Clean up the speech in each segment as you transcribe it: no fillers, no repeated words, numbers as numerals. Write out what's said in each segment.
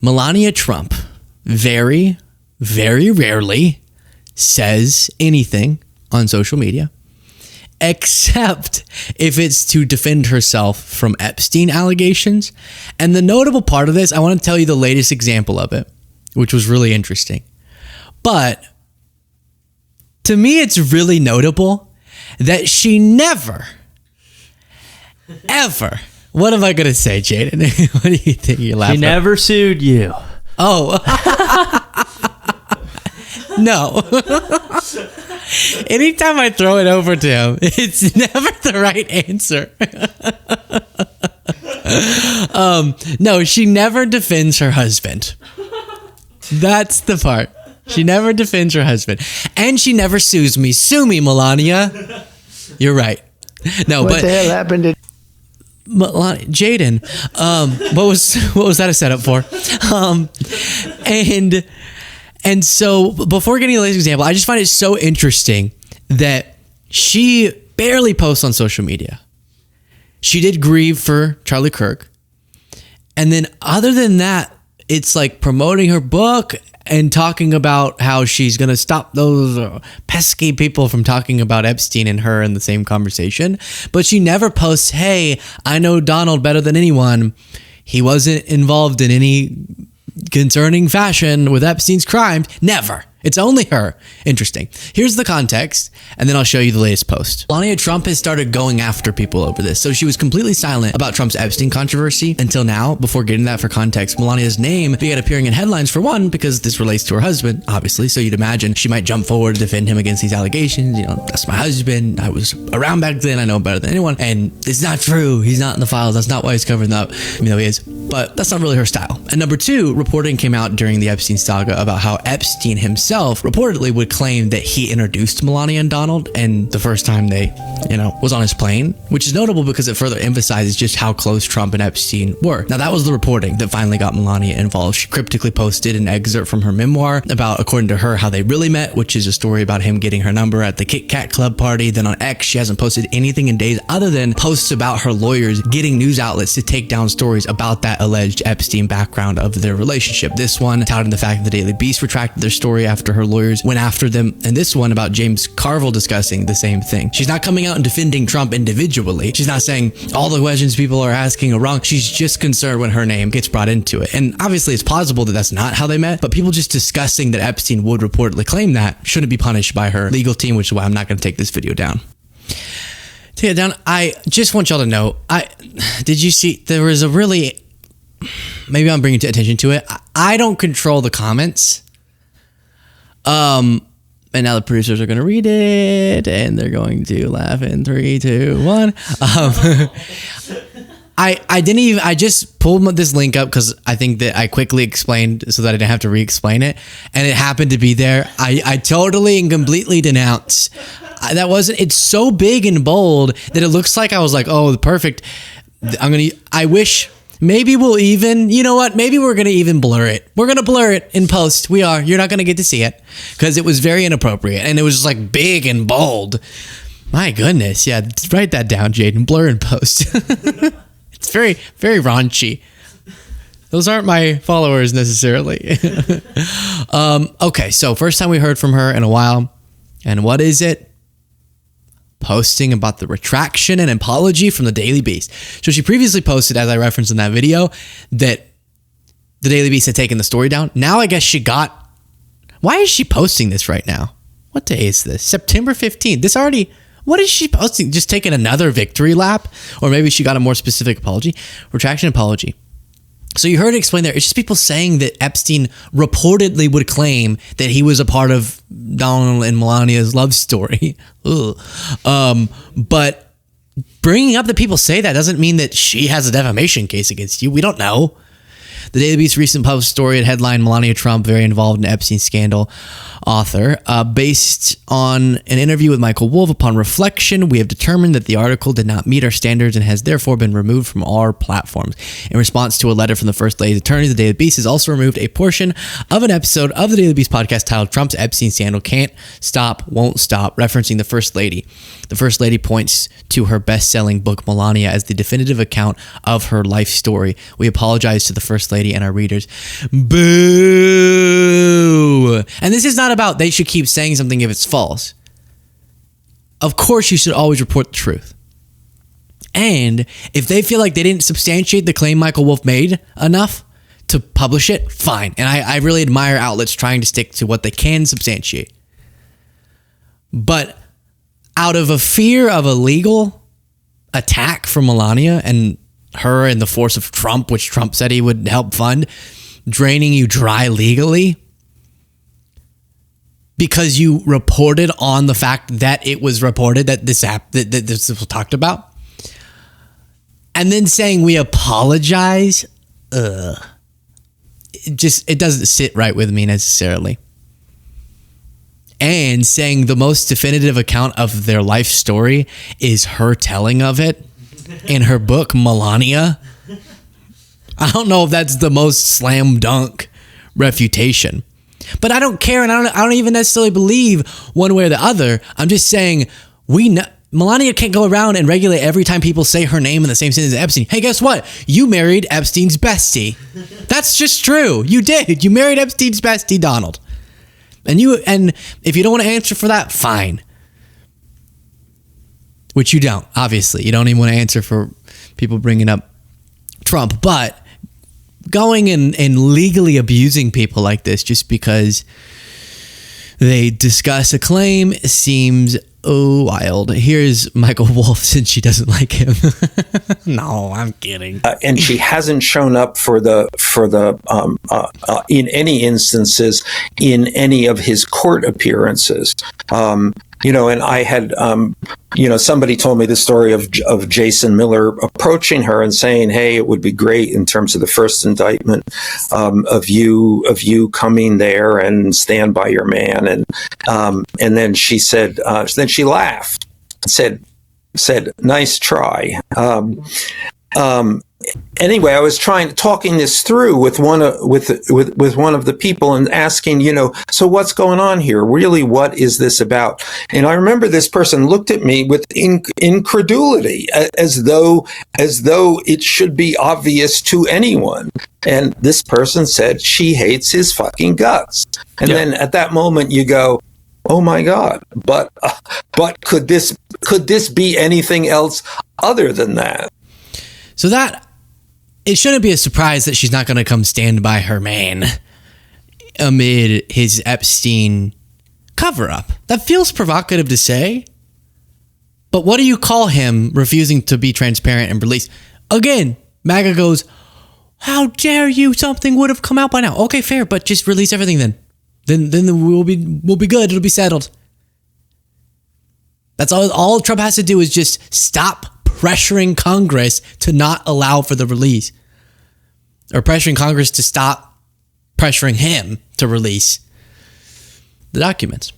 Melania Trump very, very rarely says anything on social media, except if it's to defend herself from Epstein allegations. And the notable part of this, I want to tell you the latest example of it, which was really interesting. But to me, it's really notable that she never, ever, what am I going to say, Jaden? What do you think you're laughing She never sued you. Oh. No. Anytime I throw it over to him, it's never the right answer. No, she never defends her husband. That's the part. She never defends her husband. And she never sues me. Sue me, Melania. You're right. No, what the hell happened to Jaden? What was that a setup for? And so before getting to the latest example, I just find it so interesting that she barely posts on social media. She did grieve for Charlie Kirk. And then other than that, it's like promoting her book and talking about how she's going to stop those pesky people from talking about Epstein and her in the same conversation. But she never posts, hey, I know Donald better than anyone. He wasn't involved in any concerning fashion with Epstein's crimes. Never. It's only her. Interesting. Here's the context, and then I'll show you the latest post. Melania Trump has started going after people over this. So she was completely silent about Trump's Epstein controversy until now. Before getting that for context, Melania's name began appearing in headlines for one, because this relates to her husband, obviously. So you'd imagine she might jump forward to defend him against these allegations. You know, that's my husband. I was around back then. I know better than anyone. And it's not true. He's not in the files. That's not why he's covering up, even though he is. But that's not really her style. And number two, reporting came out during the Epstein saga about how Epstein himself reportedly would claim that he introduced Melania and Donald, and the first time they, was on his plane, which is notable because it further emphasizes just how close Trump and Epstein were. Now, that was the reporting that finally got Melania involved. She cryptically posted an excerpt from her memoir about, according to her, how they really met, which is a story about him getting her number at the Kit Kat Club party. Then on X, she hasn't posted anything in days other than posts about her lawyers getting news outlets to take down stories about that alleged Epstein background of their relationship. This one touting the fact that the Daily Beast retracted their story after her lawyers went after them, and this one about James Carville discussing the same thing. She's not coming out and defending Trump individually. She's not saying all the questions people are asking are wrong. She's just concerned when her name gets brought into it. And obviously it's plausible that that's not how they met, but people just discussing that Epstein would reportedly claim that shouldn't be punished by her legal team, which is why I'm not going to take this video down. Take it down. I just want y'all to know, did you see, there was a really, maybe I'm bringing attention to it. I don't control the comments. And now the producers are going to read it, and they're going to laugh in 3, 2, 1. I just pulled this link up because I think that I quickly explained so that I didn't have to re-explain it, and it happened to be there. I totally and completely denounce. It's so big and bold that it looks like I was like, oh, perfect. I wish. Maybe we'll even, you know what? Maybe we're going to even blur it. We're going to blur it in post. We are. You're not going to get to see it because it was very inappropriate and it was just like big and bold. My goodness. Yeah. Write that down, Jaden. Blur in post. It's very, very raunchy. Those aren't my followers necessarily. Okay. So first time we heard from her in a while. And what is it? Posting about the retraction and apology from the Daily Beast. So she previously posted, as I referenced in that video, that the Daily Beast had taken the story down. Now I guess why is she posting this right now? What day is this? September 15th. What is she posting? Just taking another victory lap? Or maybe she got a more specific apology. Retraction apology. So you heard it explained there. It's just people saying that Epstein reportedly would claim that he was a part of Donald and Melania's love story. But bringing up that people say that doesn't mean that she has a defamation case against you. We don't know. The Daily Beast's recent published story had headlined Melania Trump, very involved in Epstein scandal, author. Based on an interview with Michael Wolff, upon reflection, we have determined that the article did not meet our standards and has therefore been removed from our platforms. In response to a letter from the First Lady's attorney, the Daily Beast has also removed a portion of an episode of the Daily Beast podcast titled Trump's Epstein Scandal Can't Stop, Won't Stop, referencing the First Lady. The First Lady points to her best-selling book, Melania, as the definitive account of her life story. We apologize to the First Lady lady and our readers. Boo! And this is not about they should keep saying something if it's false. Of course, you should always report the truth. And if they feel like they didn't substantiate the claim Michael Wolff made enough to publish it, fine. And I really admire outlets trying to stick to what they can substantiate. But out of a fear of a legal attack from Melania and her and the force of Trump, which Trump said he would help fund, draining you dry legally, because you reported on the fact that it was reported that this was talked about, and then saying we apologize, it doesn't sit right with me necessarily. And saying the most definitive account of their life story is her telling of it in her book, Melania. I don't know if that's the most slam dunk refutation. But I don't care, and I don't even necessarily believe one way or the other. I'm just saying Melania can't go around and regulate every time people say her name in the same sentence as Epstein. Hey, guess what? You married Epstein's bestie. That's just true. You did. You married Epstein's bestie, Donald. And if you don't want to answer for that, fine. Which you don't, obviously. You don't even want to answer for people bringing up Trump. But going and legally abusing people like this just because they discuss a claim seems wild. Here's Michael Wolff, since she doesn't like him. No, I'm kidding. And she hasn't shown up in any instances in any of his court appearances. And I had, somebody told me the story of Jason Miller approaching her and saying, "Hey, it would be great in terms of the first indictment of you coming there and stand by your man." And then she said, then she laughed, said, "Nice try." Anyway, I was talking this through with one of the people and asking, so what's going on here? Really, what is this about? And I remember this person looked at me with incredulity, as though it should be obvious to anyone. And this person said she hates his fucking guts. And then at that moment you go, oh my God! But could this be anything else other than that? So it shouldn't be a surprise that she's not going to come stand by her man amid his Epstein cover-up. That feels provocative to say, but what do you call him refusing to be transparent and release? Again, MAGA goes, how dare you? Something would have come out by now. Okay, fair, but just release everything then. Then we'll be good. It'll be settled. That's all Trump has to do is just stop pressuring Congress to not allow for the release, or pressuring Congress to stop pressuring him to release the documents.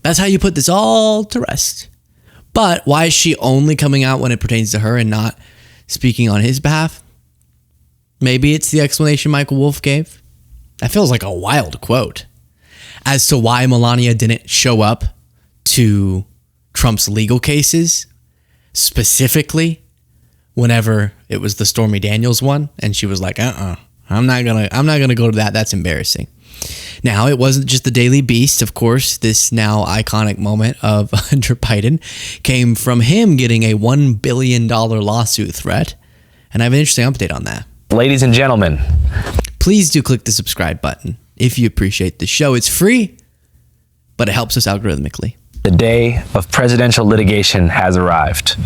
That's how you put this all to rest. But why is she only coming out when it pertains to her and not speaking on his behalf? Maybe it's the explanation Michael Wolff gave. That feels like a wild quote as to why Melania didn't show up to Trump's legal cases, specifically whenever it was the Stormy Daniels one, and she was like, I'm not gonna go to that. That's embarrassing. Now, it wasn't just the Daily Beast, of course. This now iconic moment of Hunter Biden came from him getting a $1 billion lawsuit threat, and I have an interesting update on that. Ladies and gentlemen, please do click the subscribe button if you appreciate the show. It's free, but it helps us algorithmically. The day of presidential litigation has arrived.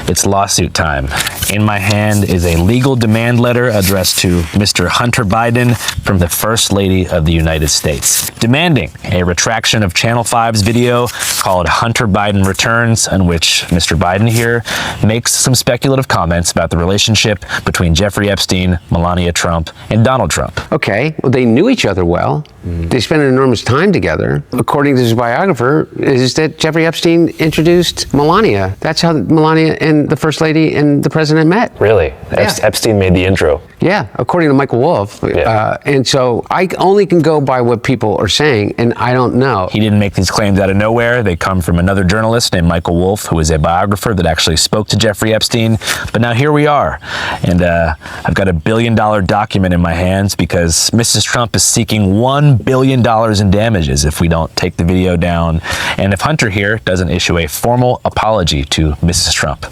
It's lawsuit time. In my hand is a legal demand letter addressed to Mr. Hunter Biden from the First Lady of the United States, demanding a retraction of Channel 5's video called Hunter Biden Returns, in which Mr. Biden here makes some speculative comments about the relationship between Jeffrey Epstein, Melania Trump, and Donald Trump. Okay, well, they knew each other well. They spent an enormous time together. According to his biographer, is that Jeffrey Epstein introduced Melania. That's how Melania and the First Lady and the President met. Really? Epstein made the intro. Yeah, according to Michael Wolff. Yeah. And so I only can go by what people are saying, and I don't know. He didn't make these claims out of nowhere. They come from another journalist named Michael Wolff, who is a biographer that actually spoke to Jeffrey Epstein. But now here we are, and I've got $1 billion document in my hands because Mrs. Trump is seeking $1 billion in damages if we don't take the video down, and if Hunter here doesn't issue a formal apology to Mrs. Trump.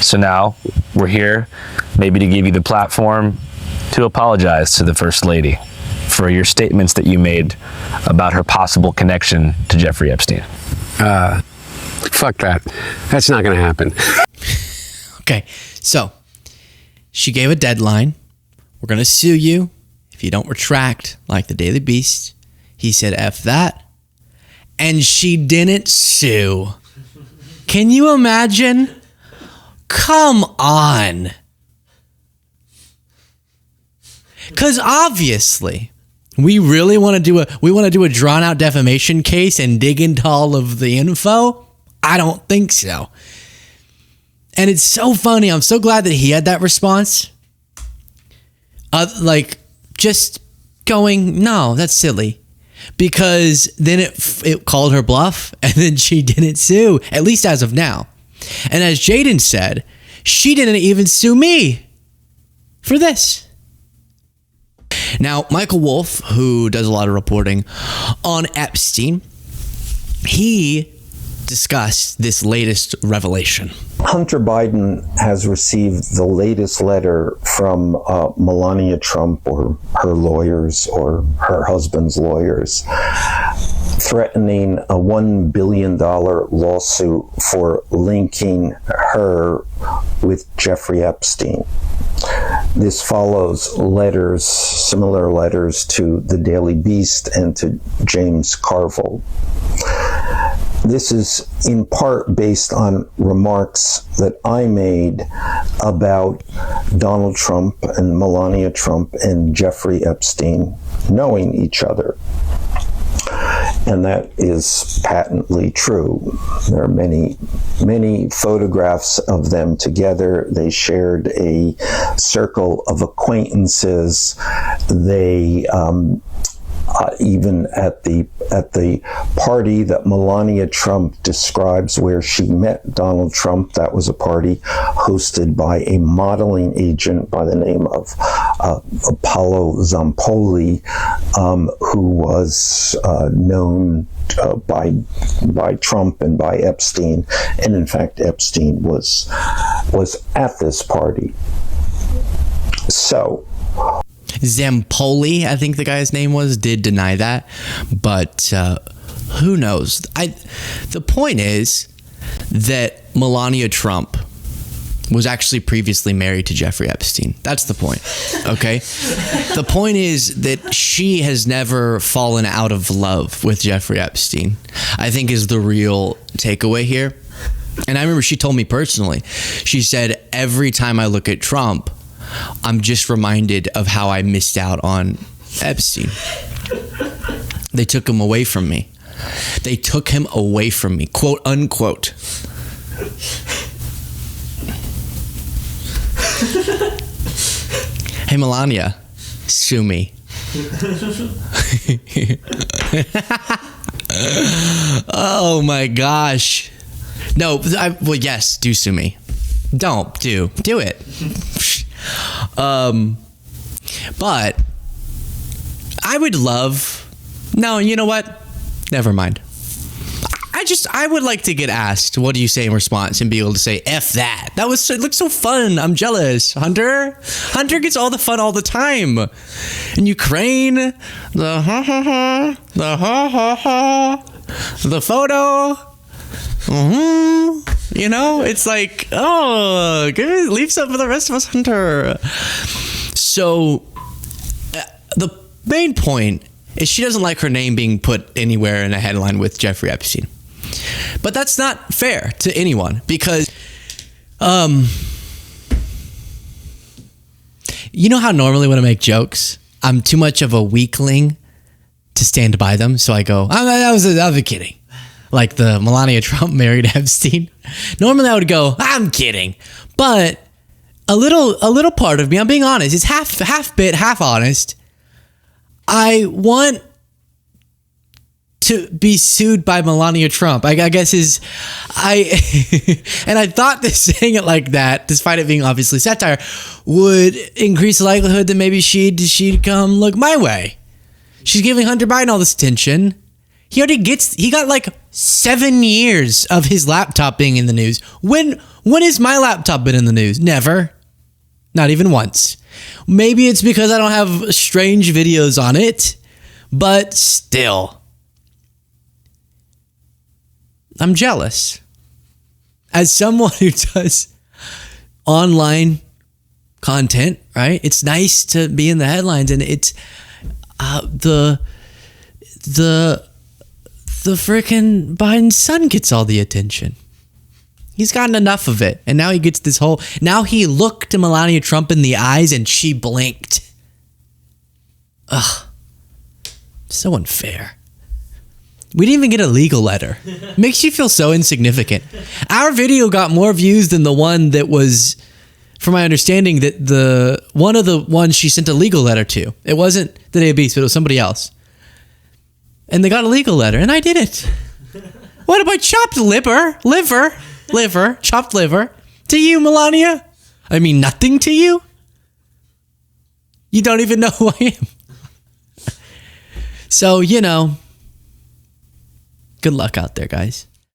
So now we're here, maybe to give you the platform to apologize to the First Lady for your statements that you made about her possible connection to Jeffrey Epstein. Fuck that. That's not going to happen. Okay, so she gave a deadline. We're going to sue you if you don't retract like the Daily Beast. He said, F that. And she didn't sue. Can you imagine? Come on. Because obviously, we really want to do a drawn out defamation case and dig into all of the info. I don't think so. And it's so funny. I'm so glad that he had that response. Just going, no, that's silly. Because then it called her bluff and then she didn't sue, at least as of now. And as Jaden said, she didn't even sue me for this. Now, Michael Wolff, who does a lot of reporting on Epstein, he discussed this latest revelation. Hunter Biden has received the latest letter from Melania Trump or her lawyers or her husband's lawyers threatening a $1 billion lawsuit for linking her with Jeffrey Epstein. This follows similar letters to the Daily Beast and to James Carville. This is in part based on remarks that I made about Donald Trump and Melania Trump and Jeffrey Epstein knowing each other. And that is patently true. There are many, many photographs of them together. They shared a circle of acquaintances. They even at the party that Melania Trump describes where she met Donald Trump, that was a party hosted by a modeling agent by the name of Apollo Zampoli, who was known by Trump and by Epstein, and in fact Epstein was at this party. So Zampoli, I think the guy's name was, did deny that, but who knows? The point is that Melania Trump was actually previously married to Jeffrey Epstein. That's the point, okay? The point is that she has never fallen out of love with Jeffrey Epstein, I think is the real takeaway here. And I remember she told me personally, she said, every time I look at Trump, I'm just reminded of how I missed out on Epstein. They took him away from me. They took him away from me, quote unquote. Hey, Melania, sue me. Oh my gosh. No, well, yes, do sue me. Don't do it. But I would love, no, you know what? Never mind. I would like to get asked, what do you say in response, and be able to say, F that. It looks so fun. I'm jealous. Hunter gets all the fun all the time. In Ukraine, the photo. You know, it's like, oh, leave some for the rest of us, Hunter. So the main point is she doesn't like her name being put anywhere in a headline with Jeffrey Epstein. But that's not fair to anyone because, you know how normally when I make jokes, I'm too much of a weakling to stand by them. So I go, I was kidding. Like the Melania Trump married Epstein. Normally I would go, I'm kidding. But a little part of me, I'm being honest, it's half bit, half honest. I want to be sued by Melania Trump. I guess and I thought that saying it like that, despite it being obviously satire, would increase the likelihood that maybe she'd come look my way. She's giving Hunter Biden all this attention. He got like 7 years of his laptop being in the news. When has my laptop been in the news? Never. Not even once. Maybe it's because I don't have strange videos on it, but still. I'm jealous. As someone who does online content, right? It's nice to be in the headlines, and it's the freaking Biden's son gets all the attention. He's gotten enough of it, and now he gets this whole. Now he looked to Melania Trump in the eyes, and she blinked. Ugh, so unfair. We didn't even get a legal letter. Makes you feel so insignificant. Our video got more views than the one that was, from my understanding, that one of the ones she sent a legal letter to. It wasn't the Day of Beast, but it was somebody else. And they got a legal letter, and I did it. What about chopped liver, chopped liver? To you, Melania? I mean, nothing to you? You don't even know who I am. So, good luck out there, guys.